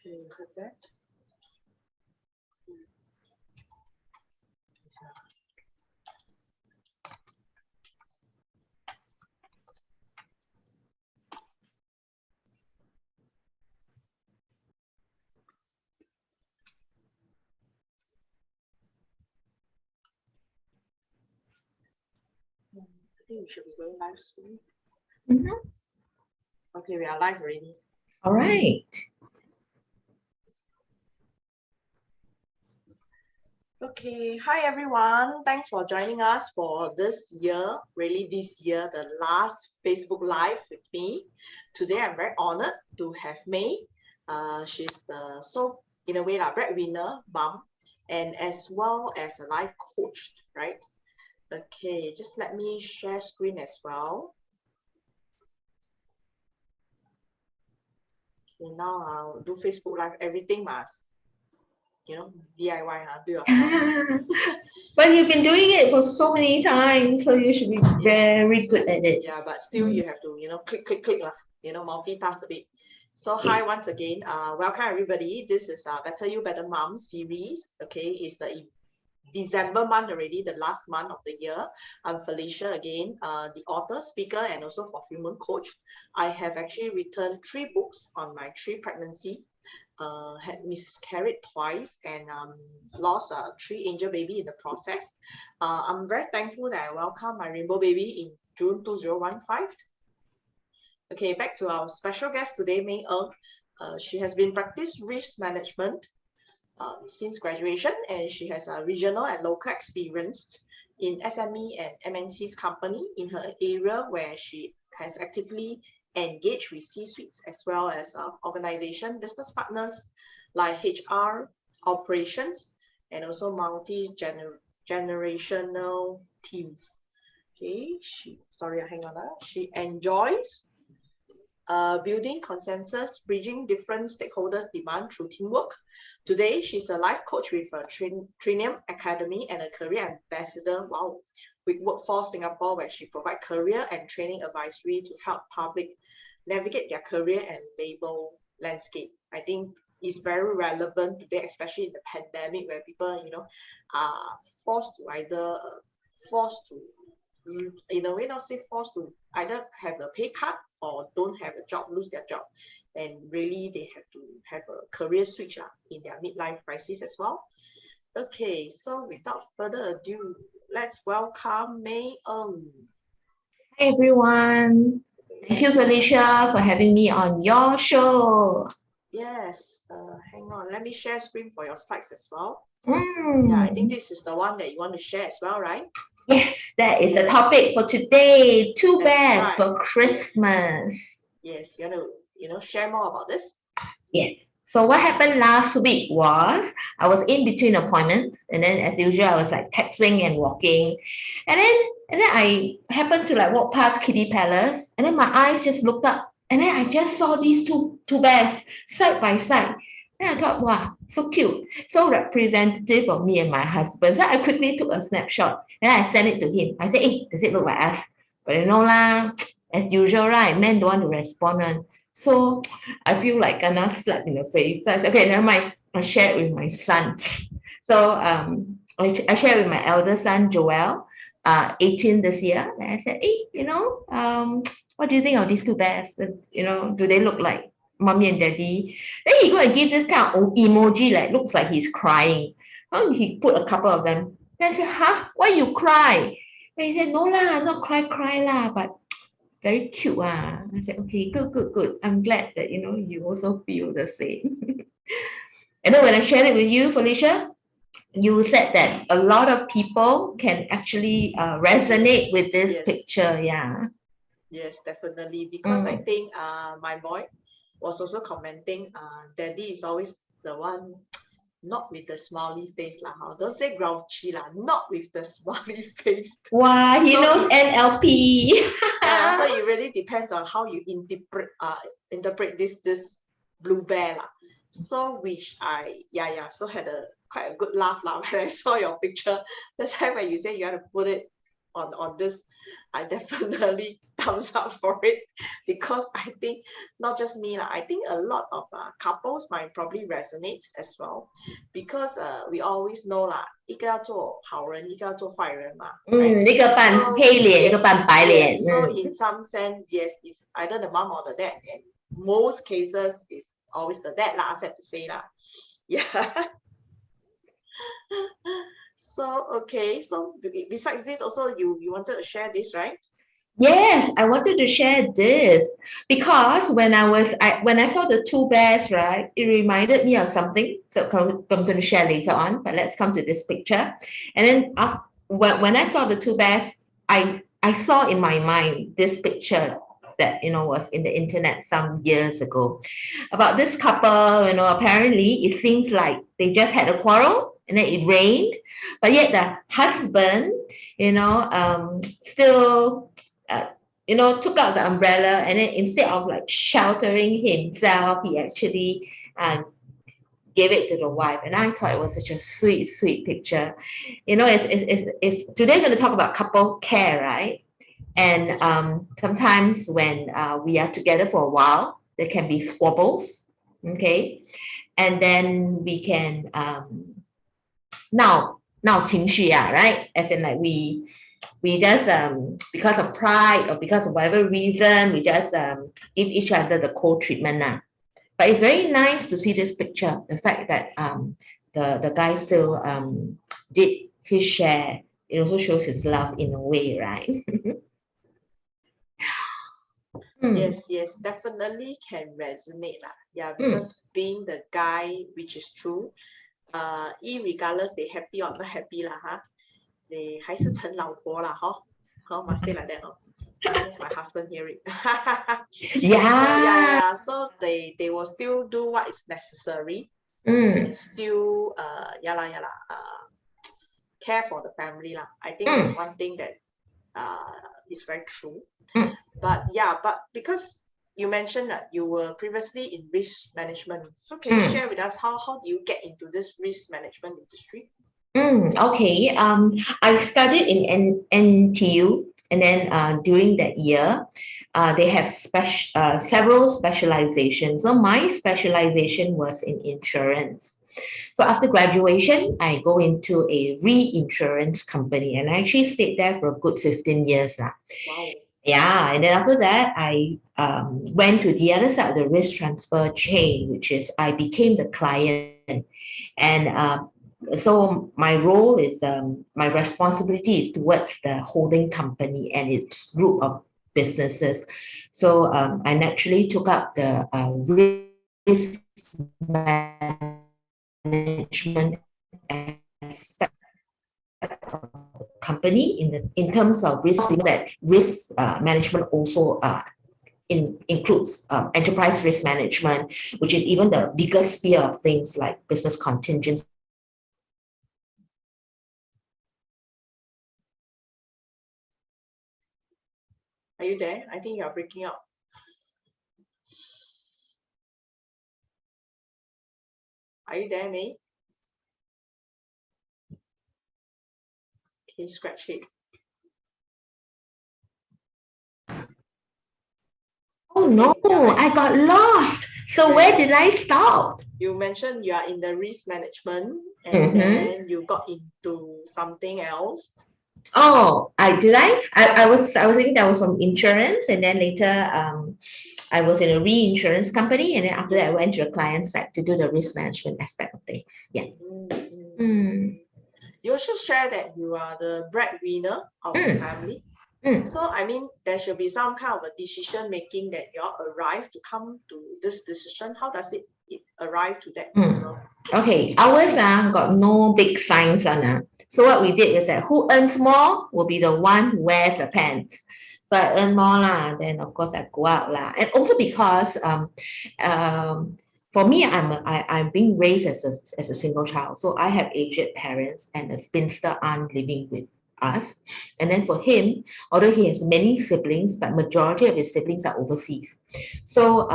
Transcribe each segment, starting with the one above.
Okay, put that. I think we should be going live soon. Okay, we are live already. All right. Okay, hi everyone. Thanks for joining us for this year, really this year, the last Facebook Live with me. Today, I'm very honored to have May. She's the, so in a way, la breadwinner, mom, and as well as a life coach, right? Okay, just let me share screen as well. Okay, now I'll do Facebook Live. Everything must, DIY, do yourself. But you've been doing it for so many times, so you should be very good at it. Yeah, but still you have to, click, multitask a bit. So hi once again, welcome everybody. This is Better You, Better Mom series. Okay, it's the December month already, the last month of the year. I'm Felicia again, the author, speaker, and also fulfillment coach. I have actually written 3 books on my 3 pregnancy. Had miscarried twice and lost 3 angel baby in the process. I'm very thankful that I welcomed my rainbow baby in June 2015. Okay, back to our special guest today, May Eng. She has been practiced risk management since graduation, and she has a regional and local experience in SME and MNC's company in her area, where she has actively engaged with C-suites as well as organization business partners like HR, operations, and also multi-generational teams. Okay, hang on. She enjoys building consensus, bridging different stakeholders' demand through teamwork. Today, she's a life coach with a Trainium Academy and a career ambassador, with Workforce Singapore, where she provides career and training advisory to help public navigate their career and labor landscape. I think it's very relevant today, especially in the pandemic, where people, are forced to either either have a pay cut or don't have a job, lose their job, and really they have to have a career switch in their midlife crisis as well. Okay, so without further ado, let's welcome May Eng. Hi everyone. Thank you, Felicia, for having me on your show. Yes, hang on, let me share screen for your slides as well. Mm. Yeah, I think this is the one that you want to share as well, right? Yes, that is the topic for today. 2 bags right. for Christmas. Yes, you want to, share more about this? Yes. So what happened last week was I was in between appointments, and then as usual I was like texting and walking, and then I happened to like walk past Kitty Palace, and then my eyes just looked up, and then I just saw these two bears side by side. Then I thought, wow, so cute, so representative of me and my husband. So I quickly took a snapshot, and I sent it to him. I said, hey, does it look like us? But lah, as usual, right? Men don't want to respond. So I feel like gonna slap in the face. So I said, okay, never mind. I share it with my son. So I share with my elder son, Joel, 18 this year. And I said, hey, what do you think of these 2 bears? Do they look like mommy and daddy? Then he go and give this kind of emoji, like looks like he's crying. Oh, he put a couple of them. Then I said, huh? Why you cry? And he said, no lah, not cry lah, but very cute. I said, okay, good. I'm glad that, you also feel the same. And then when I shared it with you, Felicia, you said that a lot of people can actually resonate with this picture. Yeah. Yes, definitely. Because I think my boy was also commenting, daddy is always the one not with the smiley face lah. Don't say grouchy lah, not with the smiley face. Wow, he knows NLP. Yeah, so it really depends on how you interpret this blue bear lah. So which so had quite a good laugh lah when I saw your picture. That's why when you say you have to put it on this, I definitely thumbs up for it, because I think not just me lah, I think a lot of couples might probably resonate as well, because we always know 啦，一个要做好人，一个要做坏人嘛，right? 一个扮黑脸，一个扮白脸。So in some sense, yes, it's either the mom or the dad, and most cases is always the dad lah, sad to say lah. Yeah. So okay, so besides this also you wanted to share this, right? Yes, I wanted to share this because when I saw the two bears, right, it reminded me of something. So I'm going to share later on, but let's come to this picture. And then when I saw the two bears, I saw in my mind this picture that was in the internet some years ago about this couple. Apparently it seems like they just had a quarrel and then it rained, but yet the husband, still took out the umbrella, and then instead of like sheltering himself, he actually gave it to the wife. And I thought it was such a sweet, sweet picture. It's today going to talk about couple care, right? And sometimes when we are together for a while, there can be squabbles, okay? And then we can now 情绪 right? As in like we just because of pride or because of whatever reason, we just give each other the cold treatment now. But it's very nice to see this picture, the fact that the guy still did his share. It also shows his love in a way, right? Yes, definitely can resonate lah. Yeah, because being the guy, which is true, irregardless they happy or not happy lah, they 还是疼老婆啦, must say like that, That's my husband hearing. Yeah. So they will still do what is necessary, and still care for the family lah. I think that's one thing that is very true. But because you mentioned that you were previously in risk management, so can you share with us how do you get into this risk management industry? Okay. I studied in NTU, and then during that year, they have several specializations. So my specialization was in insurance. So after graduation, I go into a reinsurance company, and I actually stayed there for a good 15 years. Wow. Yeah, and then after that, I went to the other side of the risk transfer chain, which is I became the client. And so my role is, my responsibility is towards the holding company and its group of businesses. So I naturally took up the risk management aspect of the company in terms of risk. That risk management also includes enterprise risk management, which is even the biggest sphere of things like business contingency. Are you there? I think you are breaking up. Are you there, May? Can you scratch it? Oh no, I got lost. So where did I stop? You mentioned you are in the risk management, and then you got into something else. Oh, I was thinking that was from insurance, and then later I was in a reinsurance company, and then after that I went to a client side to do the risk management aspect of things. Yeah. You also share that you are the breadwinner of the family. So I mean, there should be some kind of a decision making that you all arrive to come to this decision. How does it arrive to that as well? Okay, ours got no big signs on. So what we did is that who earns more will be the one who wears the pants. So I earn more lah, then of course I go out lah. And also because for me, I'm being raised as a single child. So I have aged parents and a spinster aunt living with us. And then for him, although he has many siblings, but majority of his siblings are overseas. So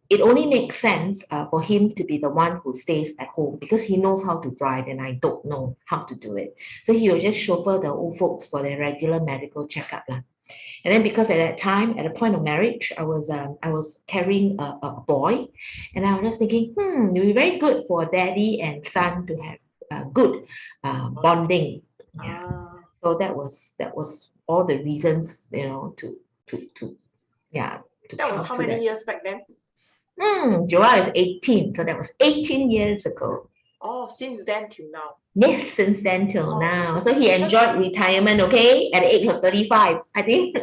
it only makes sense for him to be the one who stays at home because he knows how to drive and I don't know how to do it. So he will just chauffeur the old folks for their regular medical checkup. And then because at that time, at the point of marriage, I was carrying a boy, and I was just thinking, it would be very good for daddy and son to have good bonding. Yeah. So that was all the reasons, to yeah, to That was come how to many that. years back then? Joel is 18, so that was 18 years ago. Oh, since then till now. Yes, since then till now. So Interesting, he because enjoyed retirement, okay, at the age of 35, I think.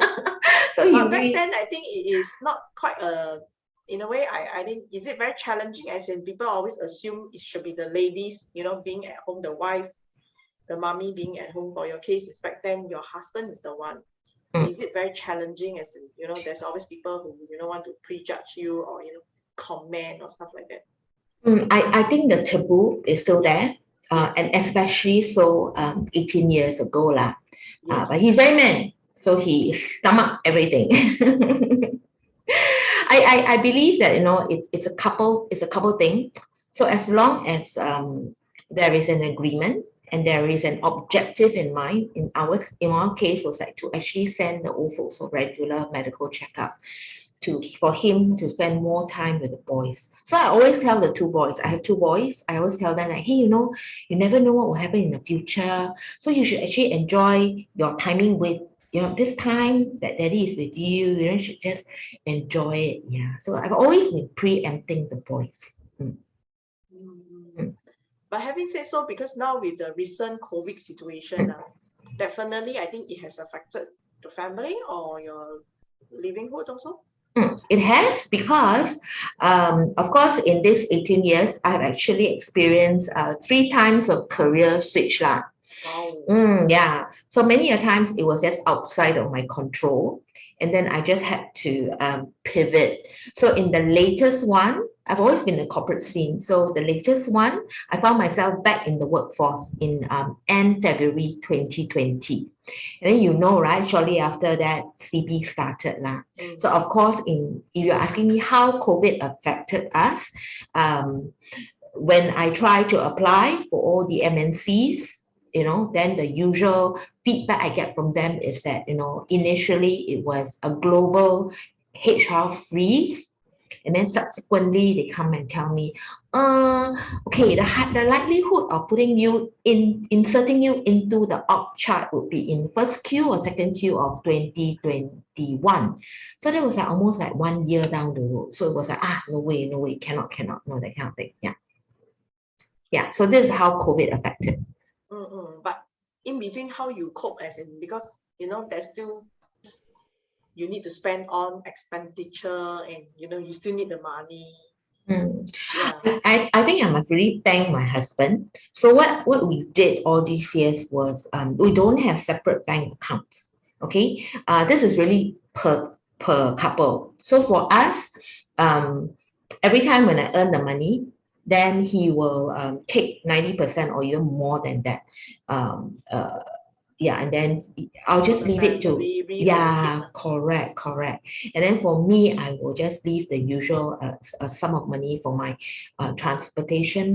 So he back then I think it is not quite in a way I think, is it very challenging, as in people always assume it should be the ladies, being at home, the wife, the mommy being at home. For your case is back then your husband is the one. Is it very challenging, as in, there's always people who want to prejudge you, or comment or stuff like that? I think the taboo is still there, and especially so 18 years ago lah. Yes. But he's very man, so he stomach everything. I believe that it's a couple thing. So as long as there is an agreement and there is an objective in mind, in our case was like to actually send the old folks for regular medical checkup, for him to spend more time with the boys. So I always tell the two boys, I have two boys, I always tell them like, hey, you never know what will happen in the future. So you should actually enjoy your timing with, this time that daddy is with you, you should just enjoy it. Yeah. So I've always been preempting the boys. But having said so, because now with the recent COVID situation, definitely I think it has affected the family or your livelihood also. It has, because of course in these 18 years I've actually experienced 3 times of career switch lah. Wow. Yeah, so many a times it was just outside of my control, and then I just had to pivot. So in the latest one, I've always been in the corporate scene. So the latest one, I found myself back in the workforce in end February 2020. And then right, shortly after that, CB started lah. So of course, if you're asking me how COVID affected us, when I try to apply for all the MNCs, then the usual feedback I get from them is that, initially it was a global HR freeze. And then subsequently they come and tell me, okay, the likelihood of inserting you into the org chart would be in first Q or second Q of 2021. So that was like almost like 1 year down the road. So it was like, no way, cannot, no, that kind of thing. Yeah. So this is how COVID affected. But in between, how you cope, as in, because there's still, you need to spend on expenditure, and you still need the money. Yeah. I think I must really thank my husband. So what we did all these years was we don't have separate bank accounts. Okay, this is really per couple. So for us, every time when I earn the money, then he will take 90% or even more than that. And then I'll just leave it to, correct. And then for me, I will just leave the usual sum of money for my transportation,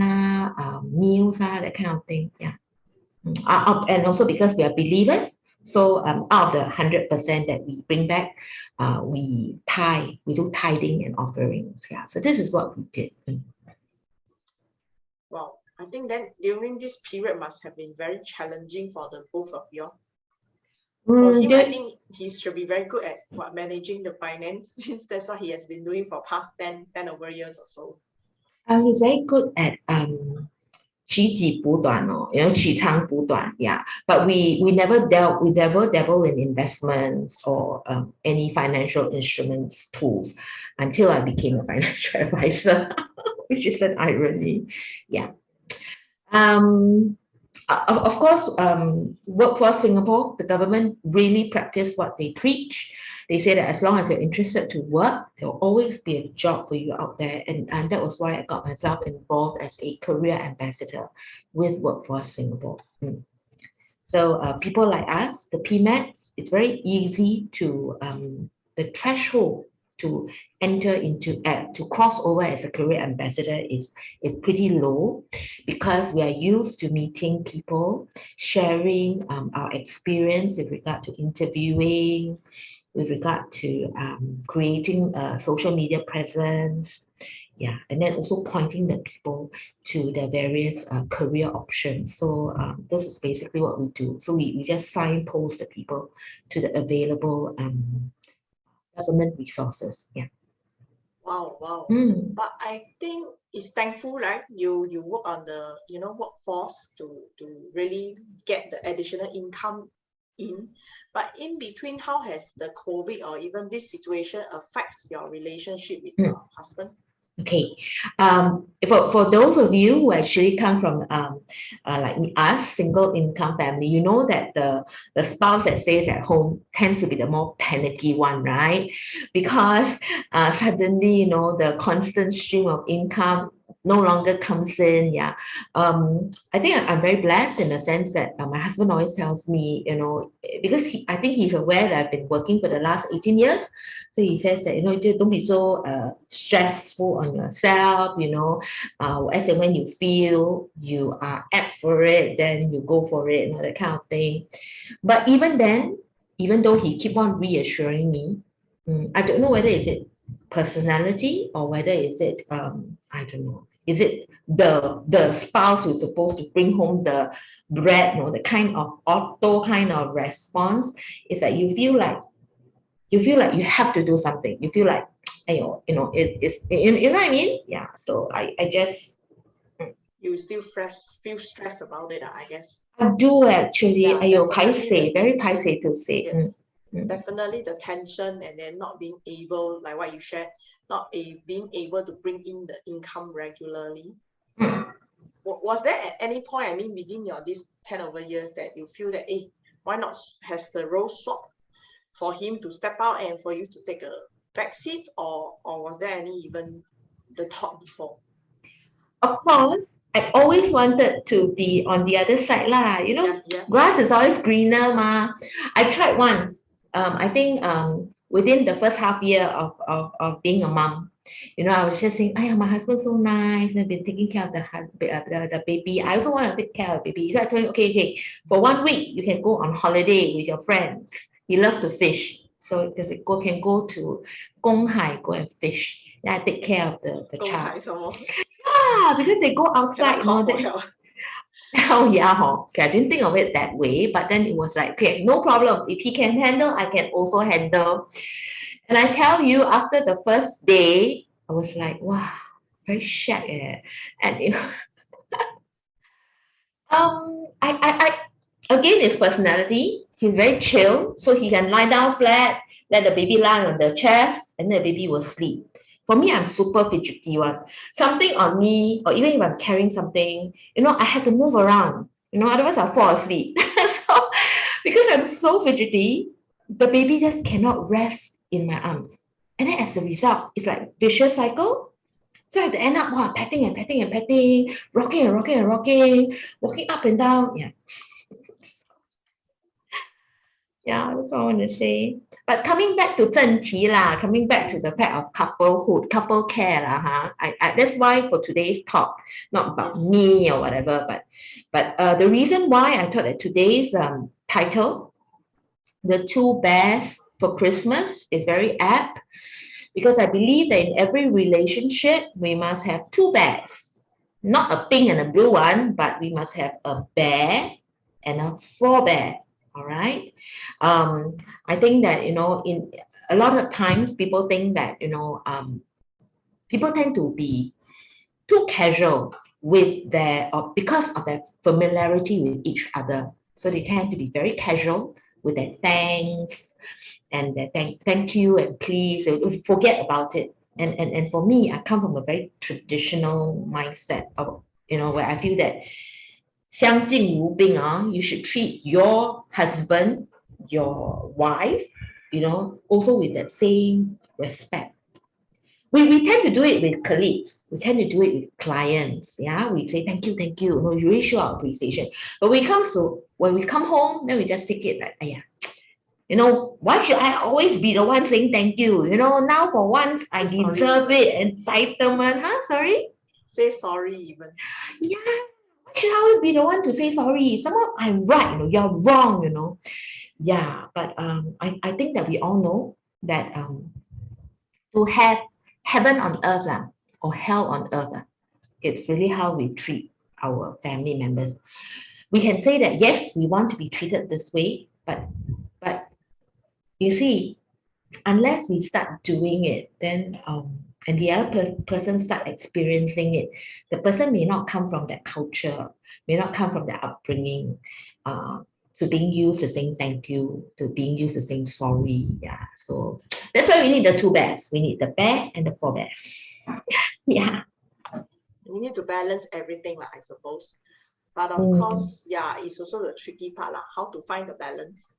meals, that kind of thing. Yeah. And also because we are believers, so out of the 100% that we bring back, we do tithing and offerings. Yeah. So this is what we did. Wow. I think then during this period must have been very challenging for the both of you. For him, I think he should be very good at managing the finance, since that's what he has been doing for past 10 over years or so. He's very good at 取己补短,取长补短, yeah. But we never dabble in investments or any financial instruments tools until I became a financial advisor, which is an irony. Yeah. Of course, Workforce Singapore, the government really practice what they preach. They say that as long as you're interested to work, there will always be a job for you out there. And that was why I got myself involved as a career ambassador with Workforce Singapore. So people like us, the PMATs, it's very easy to, the threshold to enter into to cross over as a career ambassador is pretty low, because we are used to meeting people, sharing our experience with regard to interviewing, with regard to creating a social media presence, yeah, and then also pointing the people to the various career options. So this is basically what we do. So we just signpost the people to the available government resources. Yeah. Wow, wow. Mm. But I think it's thankful, right? You work on the workforce to really get the additional income in. But in between, how has the COVID or even this situation affects your relationship with your husband? Okay, for those of you who actually come from like us, single income family, you know that the spouse that stays at home tends to be the more panicky one, right? Because suddenly, the constant stream of income no longer comes in. Yeah, I think I'm very blessed in the sense that my husband always tells me, because I think he's aware that I've been working for the last 18 years. So he says that, don't be so stressful on yourself, as and when you feel you are apt for it, then you go for it, that kind of thing. But even then, even though he keep on reassuring me, I don't know whether is it personality or whether is it, I don't know, is it the spouse who's supposed to bring home the bread, the kind of auto kind of response is that you feel like you have to do something. You feel like, it's, you know what I mean? Yeah. So I just. You still feel stressed about it, I guess. I do actually. Yeah, Very paiseh to say. Yes. Definitely the tension, and then not being able, like what you shared, not being able to bring in the income regularly. Was there at any point, I mean, within your this 10 over years, that you feel that, why not has the role swapped for him to step out and for you to take a back seat, or was there any even the thought before? Of course, I always wanted to be on the other side lah. Grass is always greener ma. I tried once. I think within the first half year of being a mom, I was just saying, my husband's so nice, and been taking care of the baby. I also want to take care of the baby. So I told him, okay, for 1 week you can go on holiday with your friends. He loves to fish, so can go to Gonghai, go and fish. Then I take care of the child. Yeah, because they go outside. Oh yeah, okay, I didn't think of it that way, but then it was like, okay, no problem. If he can handle, I can also handle. And I tell you, after the first day, I was like, wow, very shy. And I again, his personality, he's very chill, so he can lie down flat, let the baby lie on the chest, and the baby will sleep. For me, I'm super fidgety one. Something on me, or even if I'm carrying something, I have to move around, otherwise I'll fall asleep. So, because I'm so fidgety, the baby just cannot rest in my arms. And then as a result, it's like vicious cycle. So I have to end up petting and petting and petting, rocking and rocking and rocking, walking up and down. Yeah. Yeah, that's all I want to say. But coming back to 正题 lah, coming back to the part of couplehood, couple care lah, that's why for today's talk, not about me or whatever, but the reason why I thought that today's title, The Two Bears for Christmas, is very apt, because I believe that in every relationship, we must have two bears. Not a pink and a blue one, but we must have a bear and a forebear. All right. I think that, in a lot of times people think that, people tend to be too casual with because of their familiarity with each other. So they tend to be very casual with their thanks and their thank you and please. They forget about it. And for me, I come from a very traditional mindset of, where I feel that 相敬如宾, you should treat your husband, your wife, also with that same respect. We tend to do it with colleagues. We tend to do it with clients. Yeah, we say thank you. We really show our appreciation. But when we come home, then we just take it like, You know, why should I always be the one saying thank you? You know, now for once I deserve it. Entitlement, huh? Sorry? Say sorry even. Yeah. Why should I always be the one to say sorry? Somehow I'm right, you know, you're wrong, you know. Yeah, but I think that we all know that to have heaven on earth or hell on earth, it's really how we treat our family members. We can say that yes, we want to be treated this way, but you see, unless we start doing it, then and the other person start experiencing it, the person may not come from that culture, may not come from that upbringing, to being used to saying thank you, to being used to saying sorry. Yeah. So that's why we need the two bears. We need the bear and the forebear. Yeah. We need to balance everything, I suppose. But of course, yeah, it's also the tricky part, how to find the balance.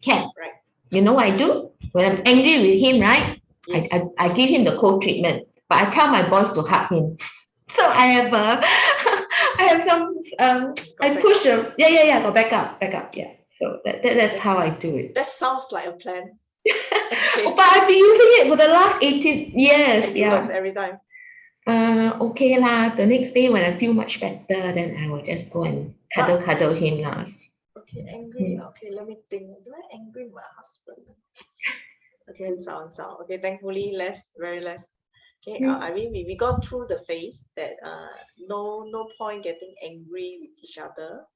Can. Right. You know what I do? When I'm angry with him, right? Yes. I give him the cold treatment, but I tell my boys to hug him. So I have I have some I push him. Yeah, go back up, yeah. So that's how I do it. That sounds like a plan. Okay. But I've been using it for the last 18 years. And it works every time. Okay lah. The next day when I feel much better, then I will just go and cuddle him lah. Okay, angry. Okay, let me think. Do I angry with my husband? Okay, sound. Okay, thankfully very less. Okay, I mean we gone through the phase that no point getting angry with each other,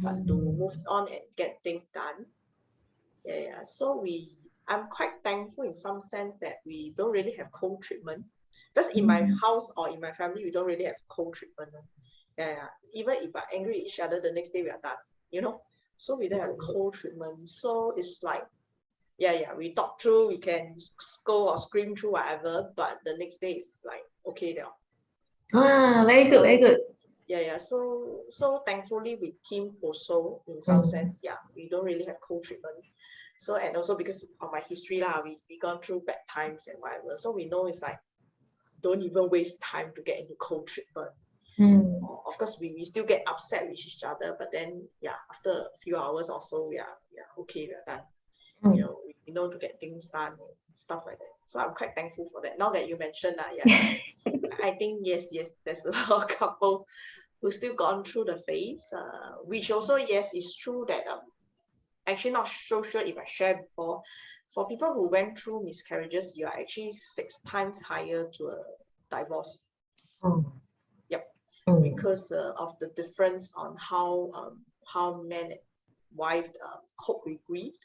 but to move on and get things done. Yeah. So I'm quite thankful in some sense that we don't really have cold treatment. Because in my house or in my family, we don't really have cold treatment. Yeah. Even if we're angry at each other, the next day we are done. You know? So we don't have cold treatment. So it's like, we talk through, we can scold or scream through whatever, but the next day is like, okay now. Very good. Yeah. So thankfully with team also, in some sense, we don't really have cold treatment. So, and also because of my history, we gone through bad times and whatever. So we know it's like, don't even waste time to get into cold treatment. Of course, we still get upset with each other, but then after a few hours or so, we are okay, we are done. You know, we know to get things done and stuff like that. So I'm quite thankful for that. Now that you mentioned that, I think yes, there's a lot of couples who still gone through the phase, which also is true that actually not so sure if I shared before. For people who went through miscarriages, you are actually 6 times higher to a divorce. Yep. Because of the difference on how man and wife cope with grief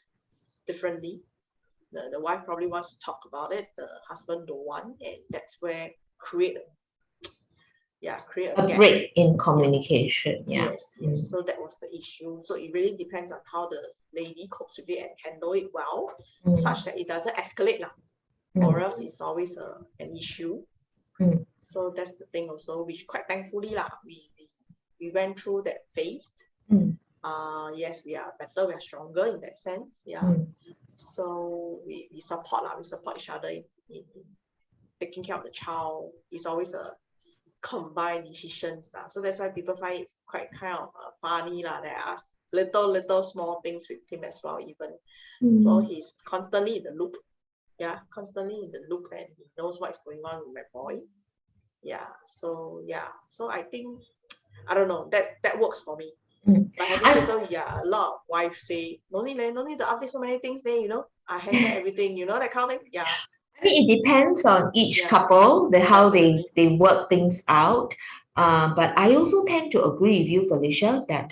differently. The wife probably wants to talk about it, the husband don't want, and that's where create a break in communication. Yes. So that was the issue. So it really depends on how the lady copes with it and handle it well, such that it doesn't escalate or else it's always an issue. So that's the thing also, which quite thankfully we went through that phase. Yes, we are better, we are stronger in that sense. So we support each other in taking care of the child. It's always a combined decisions. So that's why people find it quite kind of funny that I ask little small things with him as well even. So he's constantly in the loop. Constantly in the loop, and he knows what's going on with my boy. So I think, I don't know, that works for me. But having said so, a lot of wives say, no need to update so many things there, I handle everything, that kind of thing. I mean, it depends on each couple, how they work things out. But I also tend to agree with you, Felicia, that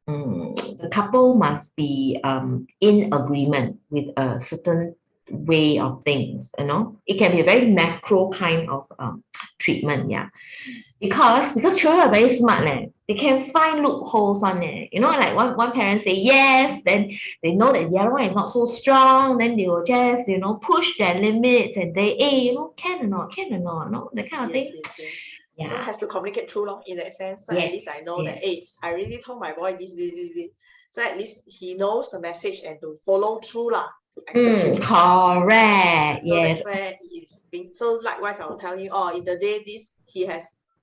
the couple must be in agreement with a certain way of things. It can be a very macro kind of treatment, because children are very smart, they can find loopholes on it. Like one parent say yes, then they know that the other one is not so strong, then they will just push their limits and say, hey, can or not, that kind of thing. So it has to communicate through in that sense. So at least I know that, hey, I really told my boy this. So at least he knows the message and to follow through to execute. Correct. So that's where it's been. So likewise, I will tell you, in the day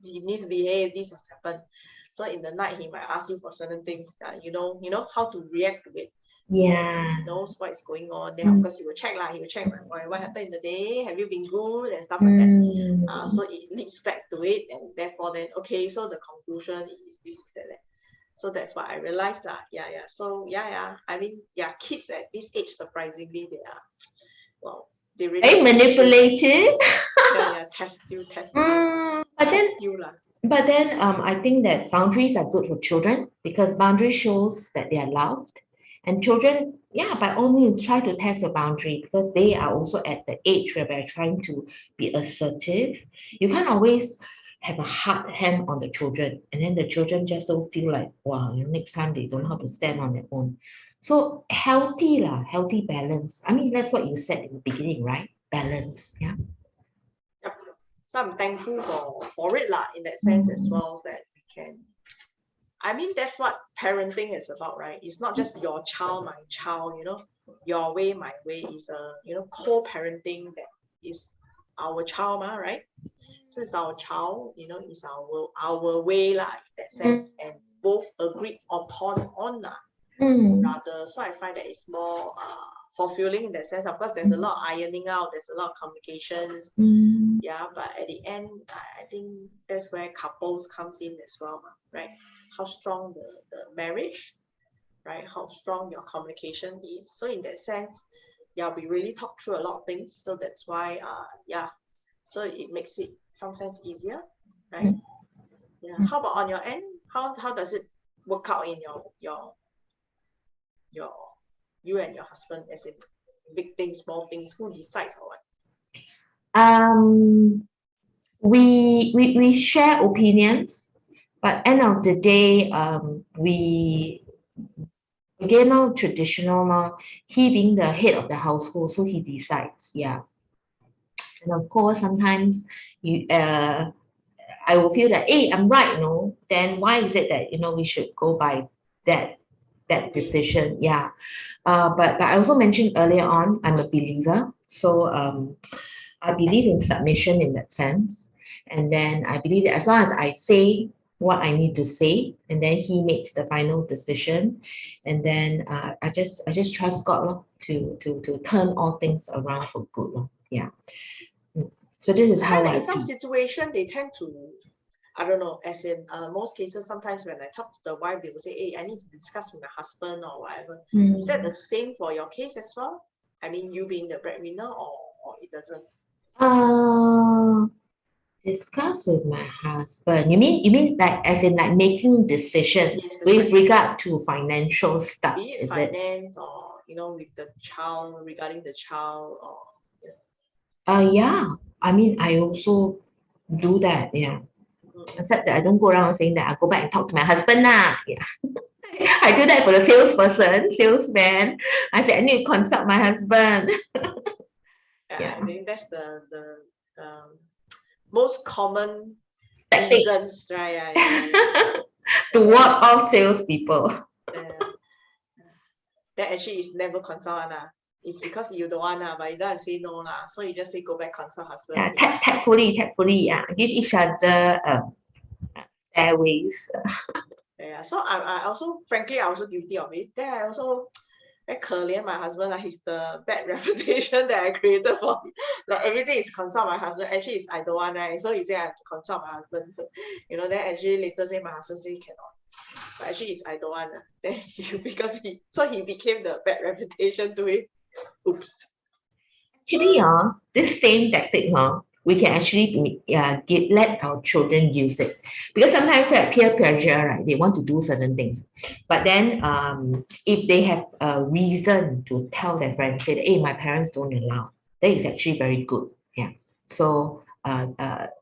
he misbehaved, this has happened. So in the night, he might ask you for certain things. You know how to react to it. Yeah. knows what is going on. Then of course he will check what happened in the day, have you been good and stuff like that. So it leads back to it, and therefore then okay, so the conclusion is this, that. So that's what I realized that. So I mean, kids at this age, surprisingly, they are, well, they really very manipulative. Test you. But then I think that boundaries are good for children, because boundary shows that they are loved. And children, by all means, try to test the boundary, because they are also at the age where they're trying to be assertive. You can't always have a hard hand on the children, and then the children just don't feel like, wow, next time they don't know how to stand on their own. So healthy balance. I mean, that's what you said in the beginning, right? Balance. Yeah. Yep. So I'm thankful for it in that sense as well, that we can. I mean, that's what parenting is about, right? It's not just your child, my child, your way, my way. Is a co-parenting that is our child, right? So it's our child, it's our way in that sense, and both agreed upon rather. So I find that it's more fulfilling in that sense. Of course, there's a lot of ironing out, there's a lot of communications. But at the end, I think that's where couples comes in as well, right? How strong the marriage, right? How strong your communication is. So in that sense, we really talk through a lot of things. So that's why, so it makes it some sense easier, right? How about on your end? How does it work out in your you and your husband, as in big things, small things? Who decides or what? We share opinions, but end of the day, we again now traditional now. He being the head of the household, so he decides. And of course, sometimes I will feel that, hey, I'm right, no? Then why is it that we should go by that decision? But I also mentioned earlier on, I'm a believer, so I believe in submission in that sense. And then I believe that as long as I say what I need to say, and then he makes the final decision, and then I just trust God to turn all things around for good. So this is how I in some situation they tend to, I don't know, as in most cases, sometimes when I talk to the wife, they will say, hey, I need to discuss with my husband or whatever. Is that the same for your case as well? I mean, you being the breadwinner, or it doesn't? Discuss with my husband. You mean like as in like making decisions with regard to financial stuff? Be it finance or with the child, regarding the child, or I mean, I also do that, except that I don't go around saying that I go back and talk to my husband now. I do that for the salesman. I say I need to consult my husband. I think that's the most common reasons, right? To walk off salespeople. That actually is never consult It's because you don't want but you don't say no so you just say go back consult husband. Tactfully, give each other stairways. So I also, frankly, I also guilty of it. Then I also very 可怜 my husband, he's the bad reputation that I created for him. Like everything is consult my husband. Actually, it's I don't want, right? So he say I have to consult my husband. Then actually later say my husband say he cannot. But actually, it's I don't want. Then because he became the bad reputation to it. Oops. Actually, this same tactic, we can actually let our children use it, because sometimes peer pressure, right? They want to do certain things, but then if they have a reason to tell their friends, say, hey, my parents don't allow, that is actually very good. So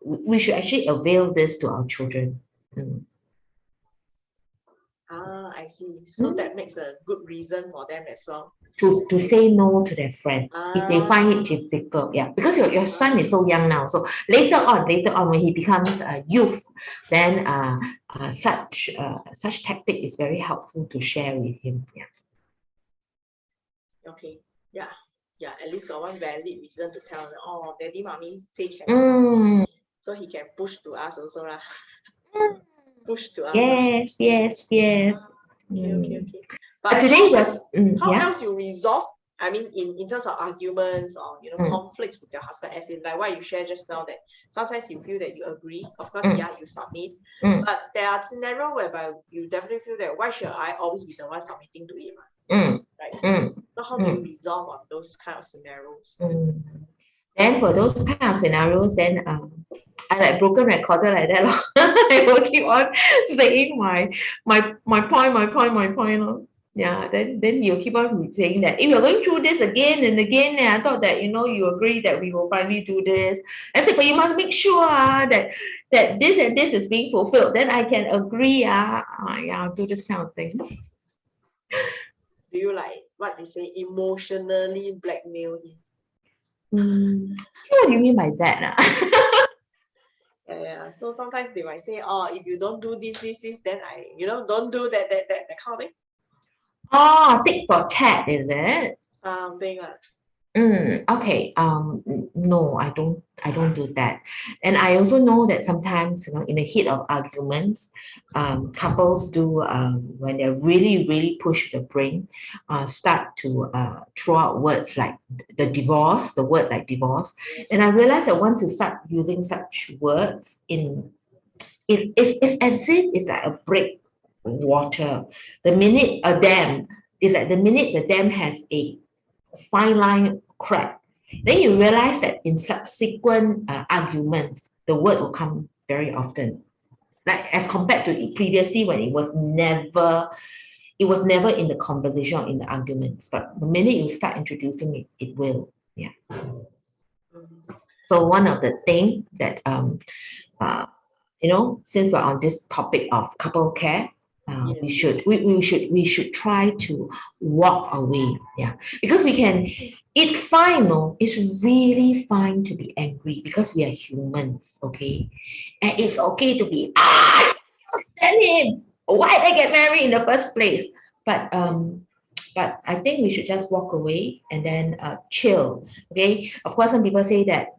we should actually avail this to our children. I see. So that makes a good reason for them as well. To say no to their friends if they find it difficult. Because your son is so young now. So later on when he becomes a youth, then such tactic is very helpful to share with him. Okay. At least got one valid reason to tell them, oh, daddy, mommy say can. So he can push to us also push to us. Yes. Okay. But today how yeah. else you resolve? I mean, in terms of arguments or conflicts with your husband, as in like what you shared just now, that sometimes you feel that you agree. Of course, yeah, you submit. But there are scenarios whereby you definitely feel that why should I always be the one submitting to it, right? So how do you resolve on those kind of scenarios? Then for those kind of scenarios, then I like broken recorder like that. I will keep on saying my point. Yeah, then you'll keep on saying that if you're going through this again and again, and I thought that you agree that we will finally do this. I said, but you must make sure that this and this is being fulfilled. Then I can agree. Yeah, I'll do this kind of thing. Do you like what they say, emotionally blackmail him? What do you mean by that? Yeah. So sometimes they might say, oh, if you don't do this, then I, don't do that kind of thing. Oh, tit for tat, is it? Something like. Okay. No, I don't do that. And I also know that sometimes, in the heat of arguments, couples do, when they're really, really pushed to the brink, start to throw out words like the word like divorce. And I realize that once you start using such words it's as if it's like a break water. The minute a dam, is like the minute the dam has a fine line crack, then you realize that in subsequent arguments, the word will come very often. Like as compared to previously when it was never in the conversation or in the arguments. But the minute you start introducing it, it will. Yeah. So one of the things that since we're on this topic of couple care, we should try to walk away. Yeah, because it's fine. No, it's really fine to be angry because we are humans. Okay, and it's okay to be stand him. Why did I get married in the first place? But I think we should just walk away and then chill. Okay, of course, some people say that.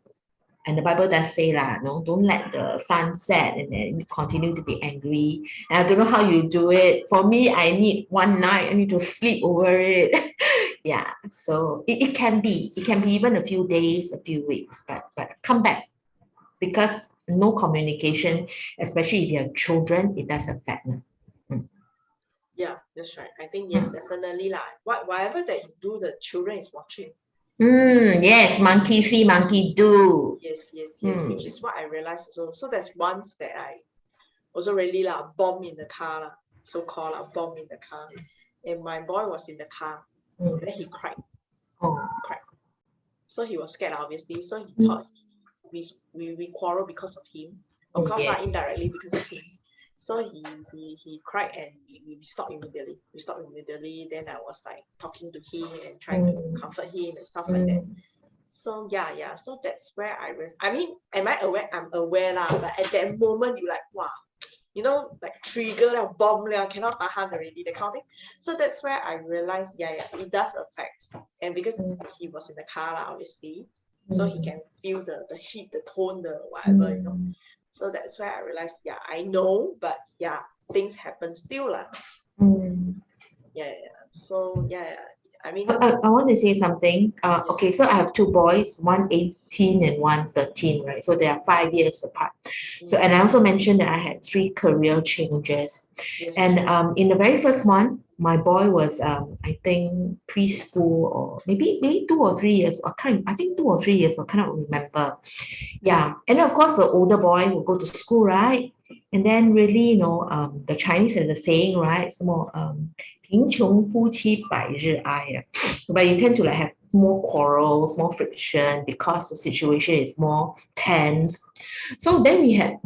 And the Bible does say no, don't let the sun set and then continue to be angry. And I don't know how you do it. For me, I need one night. I need to sleep over it. Yeah. So it can be even a few days, a few weeks, but come back, because no communication, especially if you have children, it does affect them. Yeah, that's right. I think yes, definitely whatever that you do, the children is watching. Yes, monkey see, monkey do. Yes, which is what I realized also. So there's once that I also really bomb in the car, so-called bomb in the car. And my boy was in the car. Then he cried. Cried. So he was scared, obviously. So he thought we quarrel because of him. Of course, not indirectly because of him. So he cried and we stopped immediately. Then I was like talking to him and trying to comfort him and stuff like that. So yeah. So that's where I mean, am I aware? I'm aware but at that moment you like, wow, like trigger bomb cannot tahan already, that kind of thing. So that's where I realized, it does affect. And because he was in the car obviously, so he can feel the heat, the tone, the whatever, So that's where I realized, I know, but things happen still So I mean, I want to say something. Okay, so I have two boys, one 18 and one 13, right? So they are 5 years apart. So, and I also mentioned that I had 3 career changes. And in the very first one, my boy was, I think, preschool or maybe 2 or 3 years. I think 2 or 3 years. I cannot remember. Yeah, and of course, the older boy will go to school, right? And then really, the Chinese has a saying, right? It's more贫穷夫妻百日哀. But you tend to have more quarrels, more friction because the situation is more tense. So then we had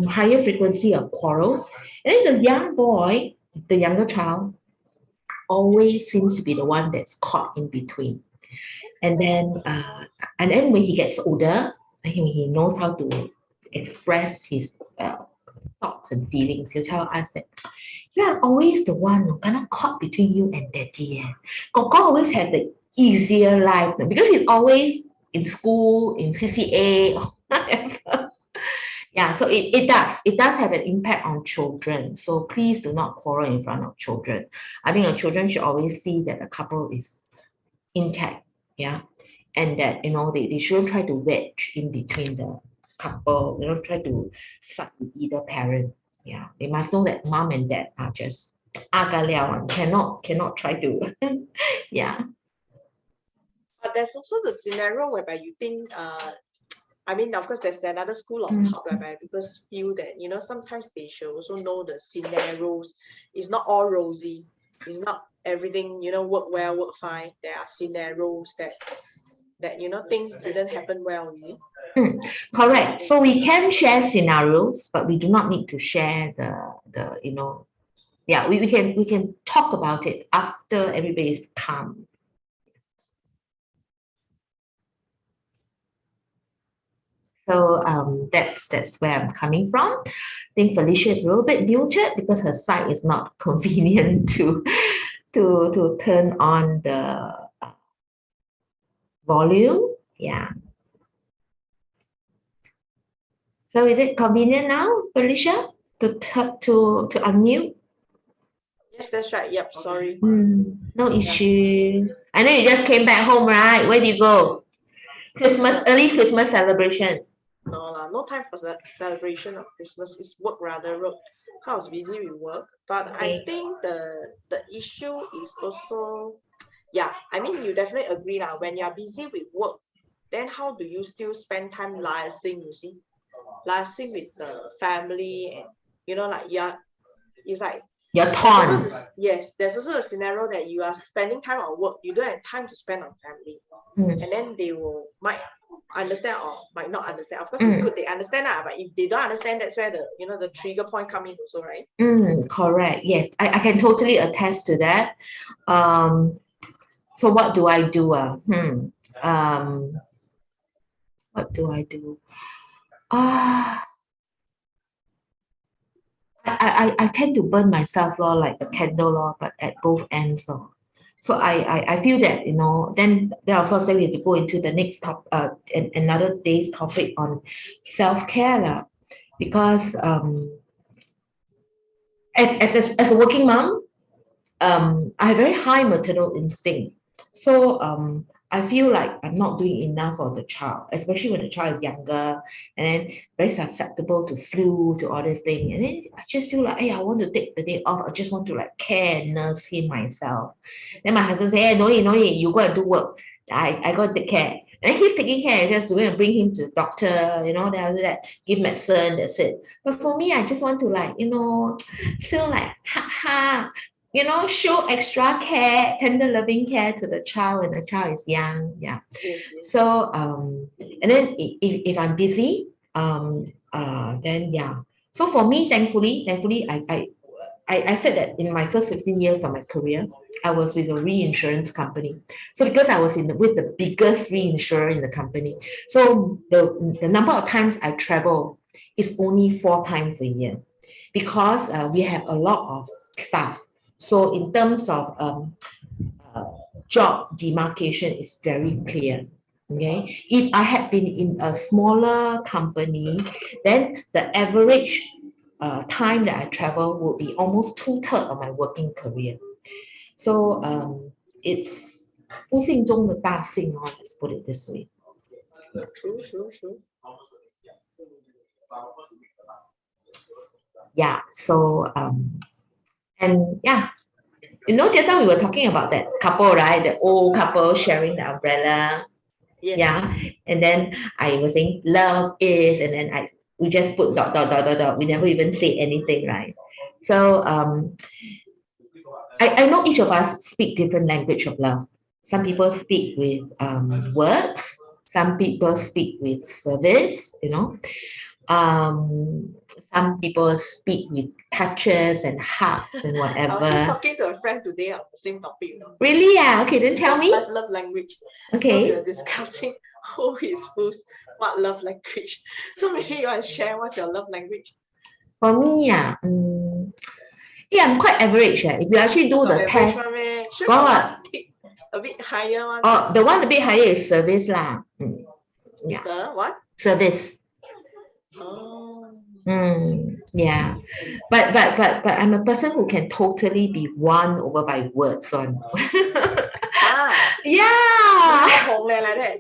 higher frequency of quarrels. And then the young boy, the younger child, always seems to be the one that's caught in between. And then when he gets older, he knows how to express his thoughts and feelings. He'll tell us that you are always the one gonna caught between you and daddy. Koko always has the easier life because he's always in school, in CCA, or whatever. Yeah, so it does have an impact on children. So please do not quarrel in front of children. I think the children should always see that the couple is intact, yeah, and that they shouldn't try to wedge in between the couple, try to suck with either parent. Yeah, they must know that mom and dad are just agaliao, cannot try to yeah. But there's also the scenario whereby you think, I mean, of course, there's another school of thought whereby people feel that, sometimes they should also know the scenarios. It's not all rosy. It's not everything, work well, work fine. There are scenarios that things didn't happen well, you see. Correct. So we can share scenarios, but we do not need to share yeah, we can talk about it after everybody is calm. So that's where I'm coming from. I think Felicia is a little bit muted because her side is not convenient to turn on the volume. Yeah. So is it convenient now, Felicia, to unmute? Yes, that's right. Yep, sorry. No issue. I know you just came back home, right? Where do you go? Early Christmas celebration. No time for celebration of Christmas. It's work rather. So I was busy with work. But I think the issue is also, yeah, I mean, you definitely agree now. When you're busy with work, then how do you still spend time liaising, you see? Liaising with the family and, it's like, you're torn. Yes, there's also a scenario that you are spending time on work. You don't have time to spend on family. And then they might understand or might not understand. Of course, it's good they understand that, but if they don't understand, that's where the trigger point come in also, right? Correct. Yes, I can totally attest to that. So what do I do? What do I do? I tend to burn myself like a candle but at both ends. So I feel that, then of course we have to go into the next another day's topic on self-care because as a working mom, I have very high maternal instinct. So I feel like I'm not doing enough for the child, especially when the child is younger and then very susceptible to flu, to all these things. And then I just feel like, hey, I want to take the day off. I just want to care and nurse him myself. Then my husband say, hey, no need, you go and do work. I got to take care. And he's taking care, just going to bring him to the doctor, then after that, give medicine, that's it. But for me, I just want to feel like, show extra care, tender loving care to the child when the child is young. Yeah. So and then if I'm busy, then yeah. So for me, thankfully, I said that in my first 15 years of my career, I was with a reinsurance company. So because I was with the biggest reinsurer in the company, so the number of times I travel is only 4 times a year because we have a lot of staff. So in terms of job demarcation is very clear. Okay, if I had been in a smaller company, then the average time that I travel would be almost 2/3 of my working career. So it's 不幸中的大幸 let's put it this way. True. Yeah, so and yeah, just now we were talking about that couple, right? The old couple sharing the umbrella. Yes. Yeah, and then I was saying love is, and then we just put dot. We never even say anything, right? So I know each of us speak different language of love. Some people speak with words. Some people speak with service. Some people speak with touches and hugs and whatever. I was just talking to a friend today on the same topic. Really? Yeah. Okay, then tell me. Love language. Okay. So we were discussing who is what love language. So maybe you want to share what's your love language? For me, yeah, I'm quite average. If you actually do the test, God, a bit higher one. Oh, the one a bit higher is service lah. Yeah. The what? Service. Oh. Yeah, but I'm a person who can totally be won over by words on. Ah, Yeah. 红嘞 like that.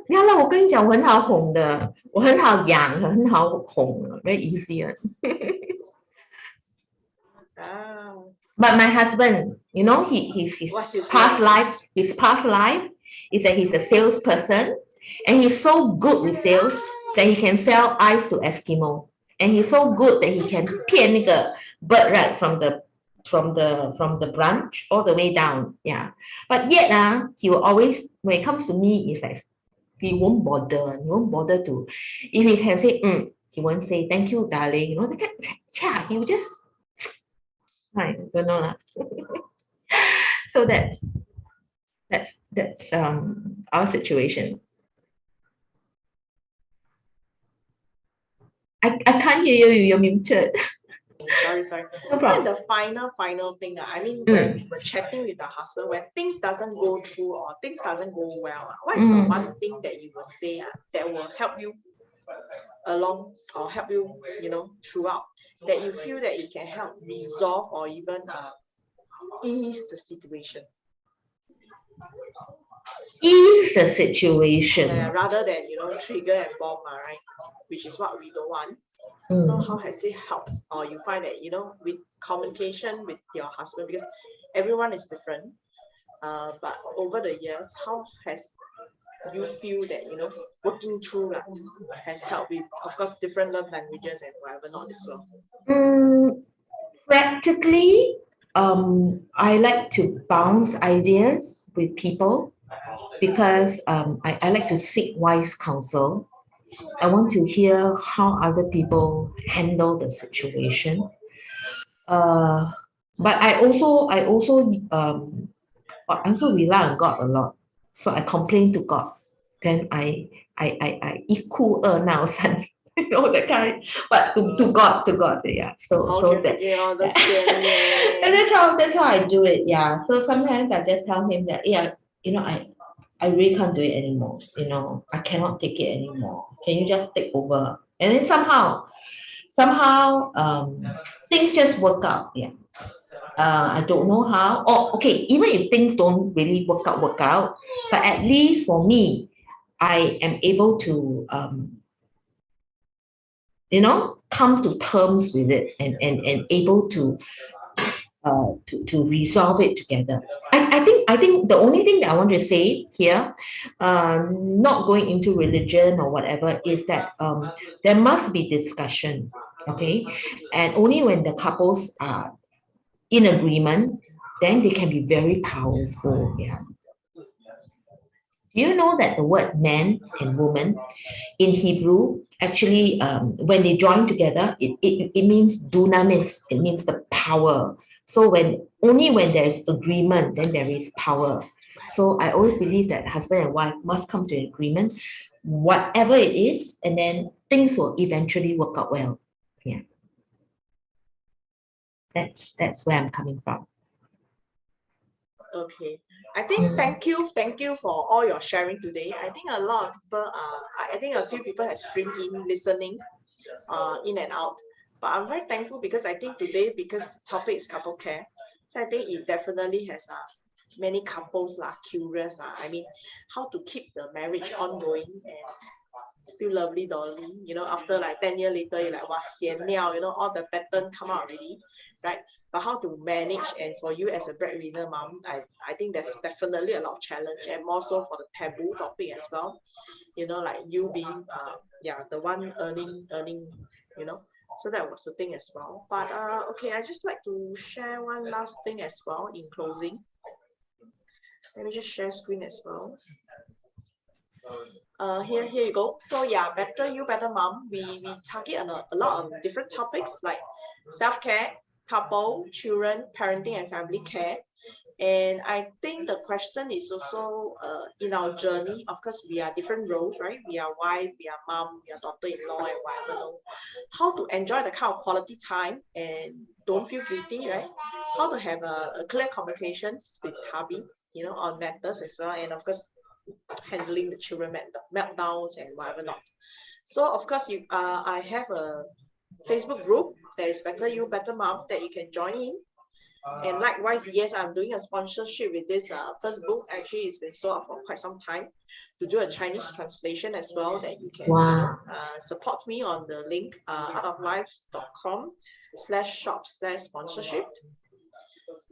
要让我跟你讲，我很好哄的，我很好养，很好哄，very easy 的。Ah, But my husband, you know, his what's his past name? life, his past life is that he's a salesperson, and he's so good with sales that he can sell ice to Eskimo, and he's so good that he can 骗那个 bird right from the branch all the way down. Yeah, but yet he will always when it comes to me, it's like he won't bother. He won't bother to if he can say he won't say thank you, darling. You know, yeah, he will just I don't know lah. So that's our situation. I can't hear you. You're muted. Sorry. No So problem. the final thing, I mean, when we were chatting with the husband, when things doesn't go through or things doesn't go well, what is the one thing that you will say that will help you along or help you, throughout, that you feel that it can help resolve or even ease the situation? Ease the situation. Rather than, trigger and bomb, right? Which is what we don't want. So how has it helped? Or you find that, with communication with your husband, because everyone is different, but over the years, how has you feel that, working through has helped with, of course, different love languages and whatever not as well? Practically, I like to bounce ideas with people because I like to seek wise counsel. I want to hear how other people handle the situation. But I also rely on God a lot. So I complain to God. Then I 一哭二闹三 you know that kind. But to God, yeah. So that and that's how I do it. Yeah. So sometimes I just tell him that I really can't do it anymore. I cannot take it anymore. Can you just take over? And then somehow things just work out. Yeah. I don't know how. Or okay, even if things don't really work out, but at least for me, I am able to come to terms with it and able to resolve it together. I think the only thing that I want to say here, not going into religion or whatever, is that there must be discussion, okay, and only when the couples are in agreement, then they can be very powerful. Yeah. Do you know that the word man and woman in Hebrew actually, when they join together, it means dunamis. It means the power. So only when there is agreement, then there is power. So I always believe that husband and wife must come to an agreement, whatever it is, and then things will eventually work out well. Yeah. That's where I'm coming from. Okay, I think thank you for all your sharing today. I think a lot of people I think a few people have streamed in listening in and out, but I'm very thankful because I think today, because the topic is couple care, so I think it definitely has many couples curious I mean, how to keep the marriage ongoing and still lovely dolly, after like 10 years later, you're like, wow, sian liao, all the pattern come out already, right? But how to manage, and for you as a breadwinner mom, I think there's definitely a lot of challenge, and more so for the taboo topic as well, like you being the one earning, so that was the thing as well. But okay, I just like to share one last thing as well in closing. Let me just share screen as well. Here you go. So yeah, Better You Better Mom, we target on a lot of different topics like self-care, couple, children, parenting and family care. And I think the question is also in our journey, of course, we are different roles, right? We are wife, we are mom, we are daughter-in-law and whatever. How to enjoy the kind of quality time and don't feel guilty, right? How to have a clear communications with hubby, on matters as well. And of course, handling the children meltdowns and whatever not. So of course, I have a Facebook group. There is Better You, Better Mom that you can join in. And likewise, yes, I'm doing a sponsorship with this first book. Actually, it's been sold out for quite some time to do a Chinese translation as well that you can support me on the link artoflife.com/shop/sponsorship.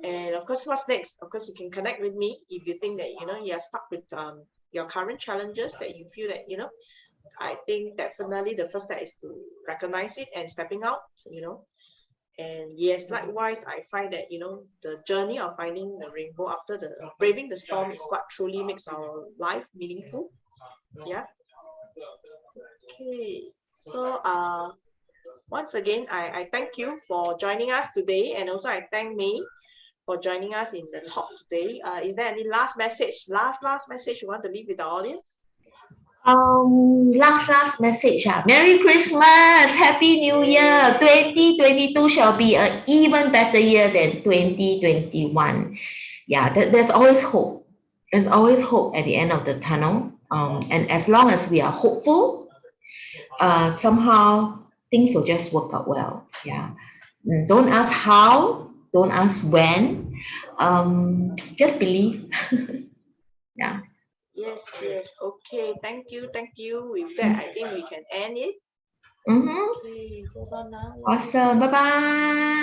And of course, what's next? Of course, you can connect with me if you think that, you're stuck with your current challenges that you feel that, I think definitely the first step is to recognize it and stepping out, And yes, likewise, I find that, the journey of finding the rainbow after the braving the storm is what truly makes our life meaningful. Yeah. Okay. So once again, I thank you for joining us today, and also I thank May for joining us in the talk today. Is there any last message? Last message you want to leave with the audience? Last message. Merry Christmas, Happy New Year. 2022 shall be an even better year than 2021. Yeah, there's always hope. There's always hope at the end of the tunnel. And as long as we are hopeful, somehow things will just work out well. Yeah. Don't ask how, don't ask when. Just believe. Yeah. Yes. Okay. Thank you. With that, I think we can end it. Mm-hmm. Okay, hold on now. Awesome. Bye-bye.